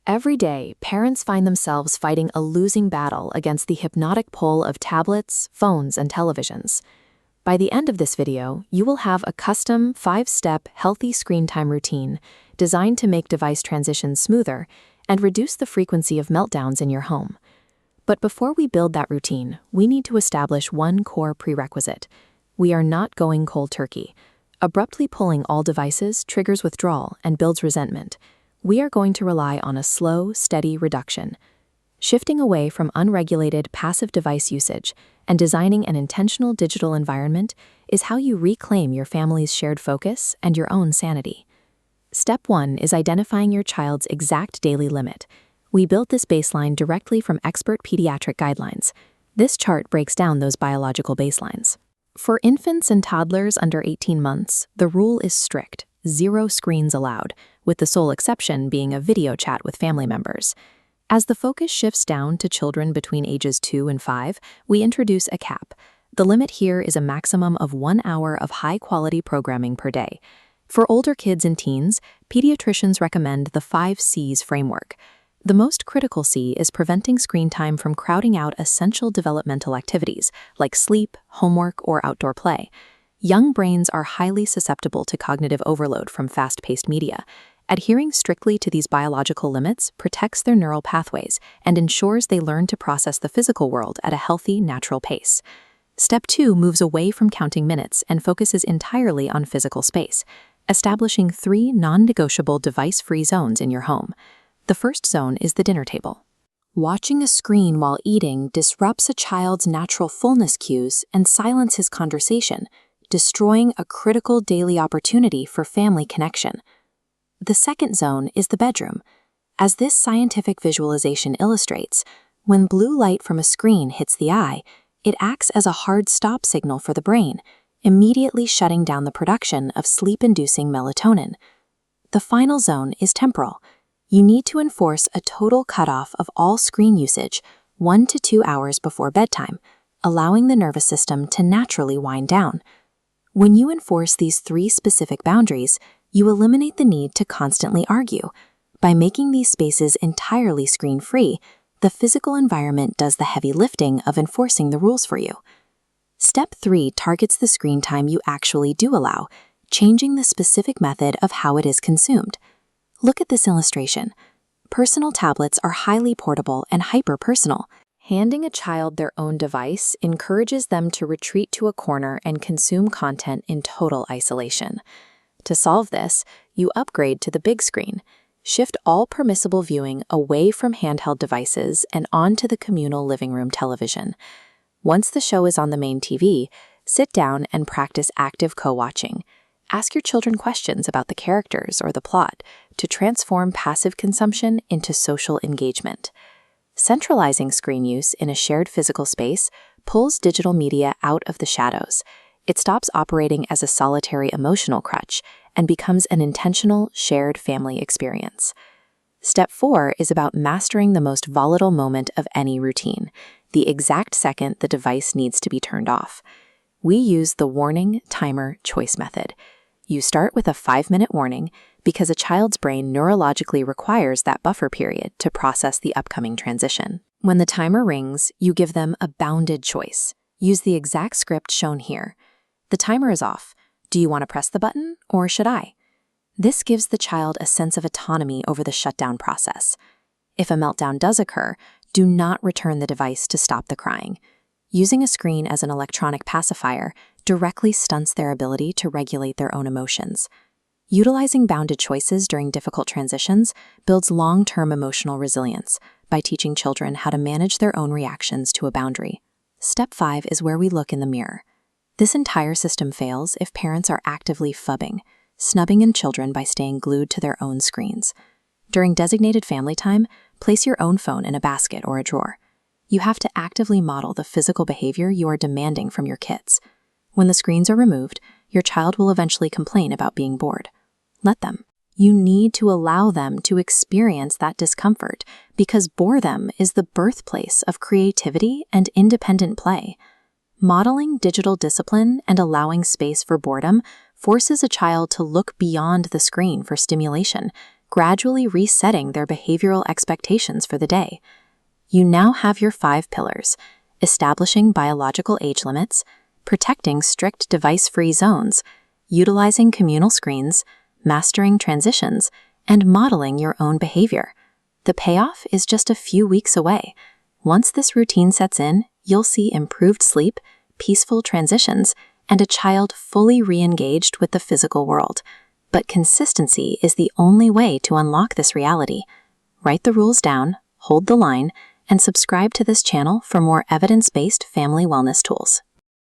Every day, parents find themselves fighting a losing battle against the hypnotic pull of tablets, phones, and televisions. By the end of this video, you will have a custom 5-step healthy screen time routine designed to make device transitions smoother and reduce the frequency of meltdowns in your home. But before we build that routine, we need to establish one core prerequisite. We are not going cold turkey. Abruptly pulling all devices triggers withdrawal and builds resentment. We are going to rely on a slow, steady reduction. Shifting away from unregulated passive device usage and designing an intentional digital environment is how you reclaim your family's shared focus and your own sanity. Step 1 is identifying your child's exact daily limit. We built this baseline directly from expert pediatric guidelines. This chart breaks down those biological baselines. For infants and toddlers under 18 months, the rule is strict: 0 screens allowed, with the sole exception being a video chat with family members. As the focus shifts down to children between ages 2 and 5, we introduce a cap. The limit here is a maximum of 1 hour of high-quality programming per day. For older kids and teens, pediatricians recommend the 5 C's framework. The most critical C is preventing screen time from crowding out essential developmental activities like sleep, homework, or outdoor play. Young brains are highly susceptible to cognitive overload from fast-paced media. Adhering strictly to these biological limits protects their neural pathways and ensures they learn to process the physical world at a healthy, natural pace. Step 2 moves away from counting minutes and focuses entirely on physical space, establishing 3 non-negotiable device-free zones in your home. The first zone is the dinner table. Watching a screen while eating disrupts a child's natural fullness cues and silences his conversation, destroying a critical daily opportunity for family connection. The second zone is the bedroom. As this scientific visualization illustrates, when blue light from a screen hits the eye, it acts as a hard stop signal for the brain, immediately shutting down the production of sleep-inducing melatonin. The final zone is temporal. You need to enforce a total cutoff of all screen usage 1 to 2 hours before bedtime, allowing the nervous system to naturally wind down. When you enforce these 3 specific boundaries, you eliminate the need to constantly argue. By making these spaces entirely screen-free, the physical environment does the heavy lifting of enforcing the rules for you. Step 3 targets the screen time you actually do allow, changing the specific method of how it is consumed. Look at this illustration. Personal tablets are highly portable and hyper-personal. Handing a child their own device encourages them to retreat to a corner and consume content in total isolation. To solve this, you upgrade to the big screen. Shift all permissible viewing away from handheld devices and onto the communal living room television. Once the show is on the main TV, sit down and practice active co-watching. Ask your children questions about the characters or the plot to transform passive consumption into social engagement. Centralizing screen use in a shared physical space pulls digital media out of the shadows. It stops operating as a solitary emotional crutch and becomes an intentional, shared family experience. Step 4 is about mastering the most volatile moment of any routine, the exact second the device needs to be turned off. We use the warning, timer, choice method. You start with a 5-minute warning because a child's brain neurologically requires that buffer period to process the upcoming transition. When the timer rings, you give them a bounded choice. Use the exact script shown here. The timer is off. Do you want to press the button, or should I? This gives the child a sense of autonomy over the shutdown process. If a meltdown does occur, do not return the device to stop the crying. Using a screen as an electronic pacifier directly stunts their ability to regulate their own emotions. Utilizing bounded choices during difficult transitions builds long-term emotional resilience by teaching children how to manage their own reactions to a boundary. Step 5 is where we look in the mirror. This entire system fails if parents are actively phubbing, snubbing in children by staying glued to their own screens. During designated family time, place your own phone in a basket or a drawer. You have to actively model the physical behavior you are demanding from your kids. When the screens are removed, your child will eventually complain about being bored. Let them. You need to allow them to experience that discomfort because boredom is the birthplace of creativity and independent play. Modeling digital discipline and allowing space for boredom forces a child to look beyond the screen for stimulation, gradually resetting their behavioral expectations for the day. You now have your 5 pillars: establishing biological age limits, protecting strict device-free zones, utilizing communal screens, mastering transitions, and modeling your own behavior. The payoff is just a few weeks away. Once this routine sets in, you'll see improved sleep, peaceful transitions, and a child fully re-engaged with the physical world. But consistency is the only way to unlock this reality. Write the rules down, hold the line, and subscribe to this channel for more evidence-based family wellness tools.